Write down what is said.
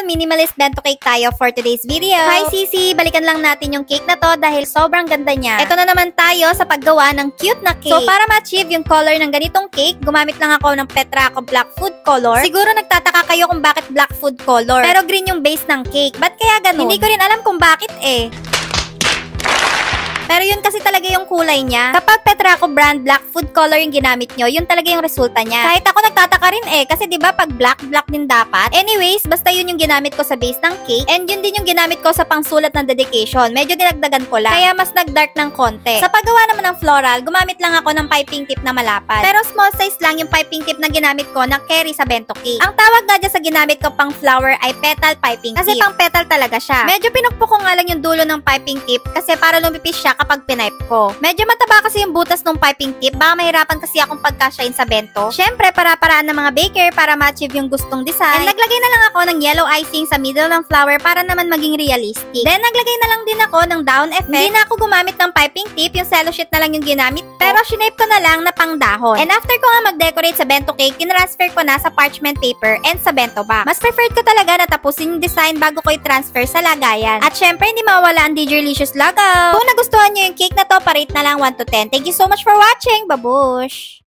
minimalist bento cake tayo for today's video. Hi Sisi! Balikan lang natin yung cake na to dahil sobrang ganda niya. Ito na naman tayo sa paggawa ng cute na cake. So para ma-achieve yung color ng ganitong cake, gumamit lang ako ng Petraco Black Food Color. Siguro nagtataka kayo kung bakit black food color. Pero green yung base ng cake. Ba't kaya ganun? Hindi ko rin alam kung bakit eh. Pero yun kasi talaga yung kulay niya. Kapag Petraco brand black food color yung ginamit nyo, yun talaga yung resulta niya. Kahit ako nagtataka rin eh, kasi diba pag black din dapat. Anyways, basta yun yung ginamit ko sa base ng cake, and yun din yung ginamit ko sa pangsulat ng dedication. Medyo dinagdagan ko lang, kaya mas nag-dark ng konti. Sa paggawa naman ng floral, gumamit lang ako ng piping tip na malapad. Pero small size lang yung piping tip na ginamit ko na carry sa bento cake. Ang tawag nga dyan sa ginamit ko pang flower ay petal piping tip. Kasi pang petal talaga siya. Medyo pinukpok ko nga lang yung dulo ng piping tip kasi para lumipis siya kapag pinipe ko. Medyo mataba kasi yung butas ng piping tip, baka mahirapan kasi akong pagkasyain sa bento. Syempre, para-paraan ng mga baker para ma-achieve yung gustong design. And naglagay na lang ako ng yellow icing sa middle ng flower para naman maging realistic. Then, naglagay na lang din ako ng down effect. Hindi na ako gumamit ng piping tip, yung cello sheet na lang yung ginamit ko. Pero shinape ko na lang na pang dahon. And after ko nga mag-decorate sa bento cake, tinransfer ko na sa parchment paper and sa bento box. Mas preferred ko talaga na tapusin yung design bago ko i-transfer sa lagayan. At syempre, hindi mawala ang DJerlicious logo. Kung nagustuhan nyo yung cake na to, pa-rate na lang 1 to 10. Thank you so much for watching. Babush!